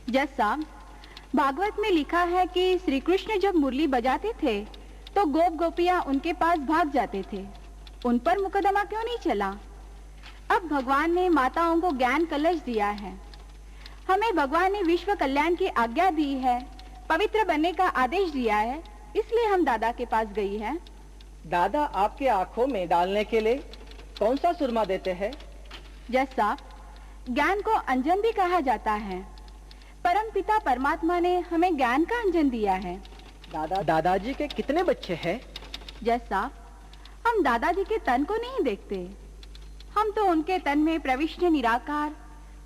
जज साहब, भागवत में लिखा है कि श्री कृष्ण जब मुरली बजाते थे तो गोप गोपियां उनके पास भाग जाते थे। उन पर मुकदमा क्यों नहीं चला? अब भगवान ने माताओं को ज्ञान कलश दिया है। हमें भगवान ने विश्व कल्याण की आज्ञा दी है, पवित्र बनने का आदेश दिया है, इसलिए हम दादा के पास गई है। दादा आपके आंखों में डालने के लिए कौन सा सुरमा देते हैं? जज साहब, ज्ञान को अंजन भी कहा जाता है। परम पिता परमात्मा ने हमें ज्ञान का अंजन दिया है। दादाजी के कितने बच्चे हैं? जज साहब, हम दादाजी के तन को नहीं देखते, हम तो उनके तन में प्रविष्ट निराकार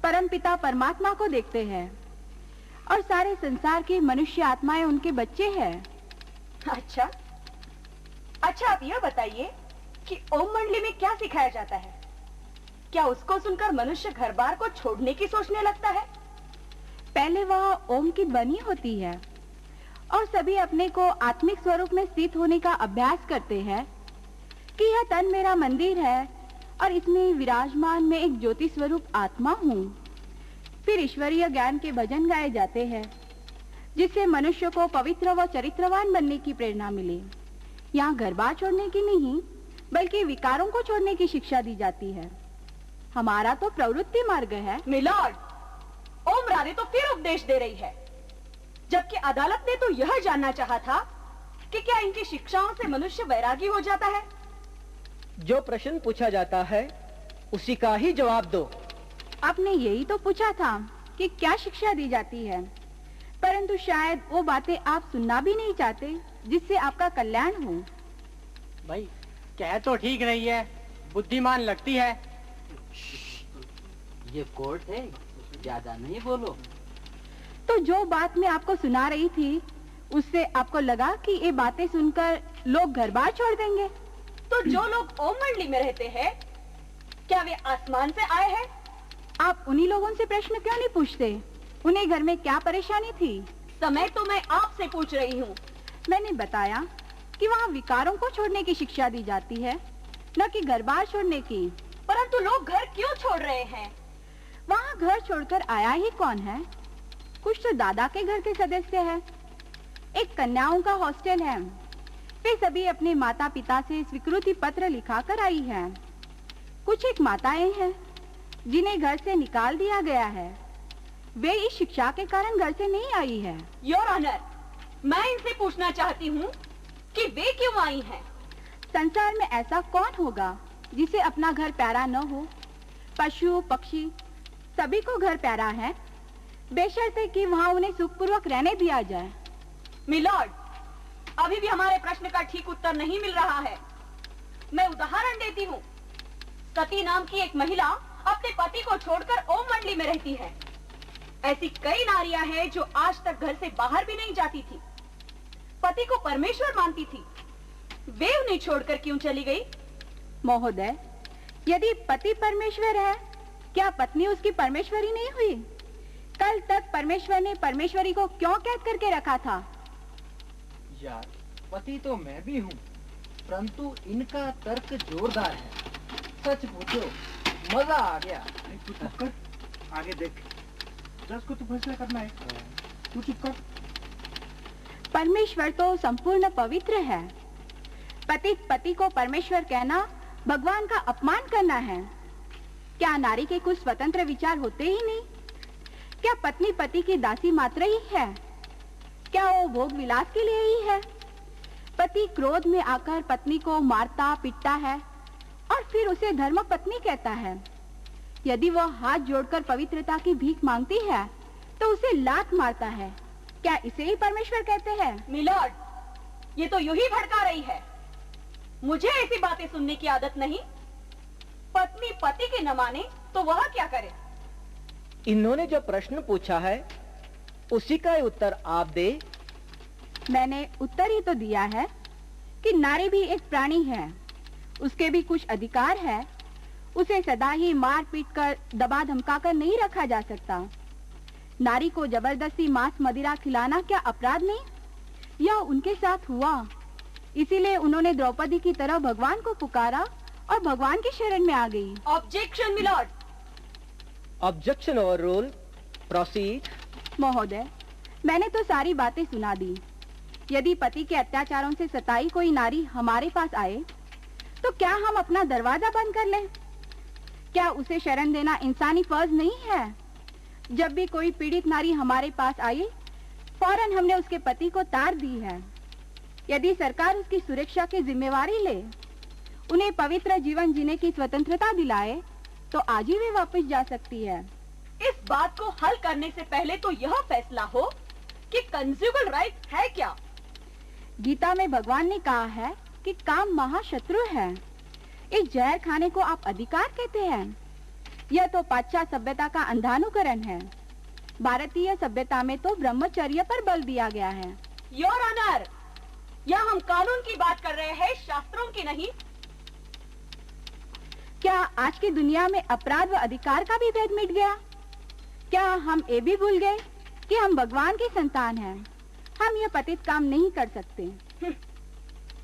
परम पिता परमात्मा को देखते हैं और सारे संसार की मनुष्य आत्माएं उनके बच्चे हैं। अच्छा, आप यह बताइए कि ओम मंडली में क्या सिखाया जाता है? क्या उसको सुनकर मनुष्य घर बार को छोड़ने की सोचने लगता है? पहले वह ओम की बनी होती है और सभी अपने को आत्मिक स्वरूप में स्थित होने का अभ्यास करते हैं कि यह तन मेरा मंदिर है और इसमें विराजमान मैं एक ज्योति स्वरूप आत्मा हूँ। फिर ईश्वरीय ज्ञान के भजन गाए जाते हैं जिससे मनुष्य को पवित्र व चरित्रवान बनने की प्रेरणा मिले। यहाँ घर बार छोड़ने की नहीं बल्कि विकारों को छोड़ने की शिक्षा दी जाती है। हमारा तो प्रवृत्ति मार्ग है। मिलॉर्ड, ओम रानी तो फिर उपदेश दे रही है, जबकि अदालत ने तो यह जानना चाहा था कि क्या इनकी शिक्षाओं से मनुष्य वैरागी हो जाता है। जो प्रश्न पूछा जाता है उसी का ही जवाब दो। आपने यही तो पूछा था कि क्या शिक्षा दी जाती है, परंतु शायद वो बातें आप सुनना भी नहीं चाहते जिससे आपका कल्याण हो। भाई कह तो ठीक रही है, बुद्धिमान लगती है। ये कोर्ट है, ज्यादा नहीं बोलो। तो जो बात मैं आपको सुना रही थी उससे आपको लगा कि ये बातें सुनकर लोग घर बार छोड़ देंगे? तो जो लोग ओम मंडली में रहते हैं, क्या वे आसमान से आए हैं? आप उन्हीं लोगों से प्रश्न क्यों नहीं पूछते? उन्हें घर में क्या परेशानी थी? समय तो मैं आपसे पूछ रही हूँ। मैंने बताया कि वहाँ विकारों को छोड़ने की शिक्षा दी जाती है, न कि घर बार छोड़ने की। परंतु लोग घर क्यों छोड़ रहे हैं? वहाँ घर छोड़कर आया ही कौन है? कुछ तो दादा के घर के सदस्य हैं। एक कन्याओं का हॉस्टल है। वे सभी अपने माता पिता से स्वीकृति पत्र लिखा कर आई हैं। कुछ एक माताएं हैं जिन्हें घर से निकाल दिया गया है। वे इस शिक्षा के कारण घर से नहीं आई है। योर ऑनर, मैं इनसे पूछना चाहती हूँ कि वे क्यों आई हैं? संसार में ऐसा कौन होगा जिसे अपना घर प्यारा न हो? पशु पक्षी सभी को घर प्यारा है, बेशर्ते कि वहाँ उन्हें सुखपूर्वक रहने दिया जाए। मिलॉर्ड, अभी भी हमारे प्रश्न का ठीक उत्तर नहीं मिल रहा है। मैं उदाहरण देती हूँ। सती नाम की एक महिला अपने पति को छोड़कर ओम मंडली में रहती है। ऐसी कई नारियां हैं जो आज तक घर से बाहर भी नहीं जाती थी, पति को परमेश्वर मानती थी। वे उन्हें छोड़कर क्यों चली गई? महोदय, यदि पति परमेश्वर है, क्या पत्नी उसकी परमेश्वरी नहीं हुई? कल तक परमेश्वर ने परमेश्वरी को क्यों कैद करके रखा था? यार, पति तो मैं भी हूँ, परंतु इनका तर्क जोरदार है। सच पूछो, मजा आ गया। तू चुप कर, आगे देख। जज को तो फैसला करना है, तू चुप कर। परमेश्वर तो संपूर्ण पवित्र है। पति पति को परमेश्वर कहना भगवान का अपमान करना है। क्या नारी के कुछ स्वतंत्र विचार होते ही नहीं? क्या पत्नी पति की दासी मात्र ही है? क्या वो भोग विलास के लिए ही है? पति क्रोध में आकर पत्नी को मारता पीटता है और फिर उसे धर्म पत्नी कहता है। यदि वह हाथ जोड़कर पवित्रता की भीख मांगती है तो उसे लात मारता है। क्या इसे ही परमेश्वर कहते हैं? मिलॉर्ड, ये तो यूं ही भड़का रही है। मुझे ऐसी बातें सुनने की आदत नहीं। पत्नी पति के न माने तो वह क्या करे? इन्होंने जो प्रश्न पूछा है उसी का उत्तर आप दे। मैंने उत्तर ही तो दिया है कि नारी भी एक प्राणी है, उसके भी कुछ अधिकार है। उसे सदा ही मार पीट कर दबा धमका कर नहीं रखा जा सकता। नारी को जबरदस्ती मांस मदिरा खिलाना क्या अपराध नहीं? यह उनके साथ हुआ, इसीलिए उन्होंने द्रौपदी की तरह भगवान को पुकारा और भगवान की शरण में आ गई। Objection milord. Objection overrule, proceed. महोदय, मैंने तो सारी बातें सुना दी। यदि पति के अत्याचारों से सताई कोई नारी हमारे पास आए, तो क्या हम अपना दरवाजा बंद कर लें? क्या उसे शरण देना इंसानी फर्ज नहीं है? जब भी कोई पीड़ित नारी हमारे पास आई, फौरन हमने उसके पति को तार दी है। यदि सरकार उसकी सुरक्षा की जिम्मेवारी ले, उन्हें पवित्र जीवन जीने की स्वतंत्रता दिलाए, तो आज ही वे वापस जा सकती है। इस बात को हल करने से पहले तो यह फैसला हो कि कंज्यूगल राइट है क्या। गीता में भगवान ने कहा है कि काम महाशत्रु है। इस जहर खाने को आप अधिकार कहते हैं? यह तो पाश्चात्य सभ्यता का अंधानुकरण है। भारतीय सभ्यता में तो ब्रह्मचर्य पर बल दिया गया है। योर ऑनर, यह हम कानून की बात कर रहे हैं, शास्त्रों की नहीं। क्या आज की दुनिया में अपराध व अधिकार का भी भेद मिट गया? क्या हम ये भी भूल गए कि हम भगवान की संतान हैं? हम यह पतित काम नहीं कर सकते।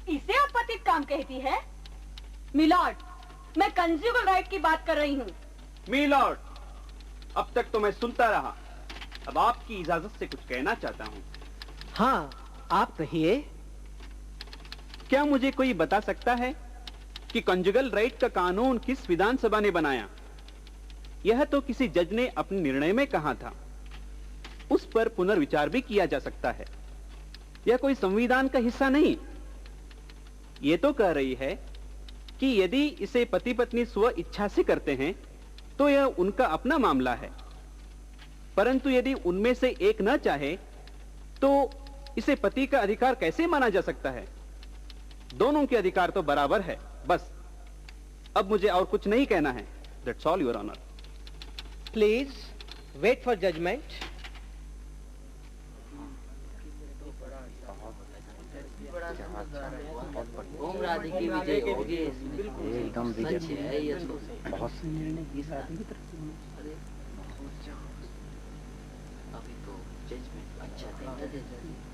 इसे आप पतित काम कहती है? मिलॉर्ड, मैं कंज्यूगल राइट की बात कर रही हूँ। मिलॉर्ड, अब तक तो मैं सुनता रहा, अब आपकी इजाजत से कुछ कहना चाहता हूँ। हाँ, आप कहिए। क्या मुझे कोई बता सकता है कि कंजुगल राइट का कानून किस विधानसभा ने बनाया? यह तो किसी जज ने अपने निर्णय में कहा था। उस पर पुनर्विचार भी किया जा सकता है। यह कोई संविधान का हिस्सा नहीं। यह तो कह रही है कि यदि इसे पति पत्नी स्व इच्छा से करते हैं तो यह उनका अपना मामला है, परंतु यदि उनमें से एक न चाहे तो इसे पति का अधिकार कैसे माना जा सकता है? दोनों के अधिकार तो बराबर है। बस, अब मुझे और कुछ नहीं कहना है। That's all, your honour. Please wait for judgement. Om Radhe की विजय होगी। एकदम सच है ये तो। बहुत से निर्णय इस आदमी की तरफ से होने। अभी तो जजमेंट अच्छा देता है।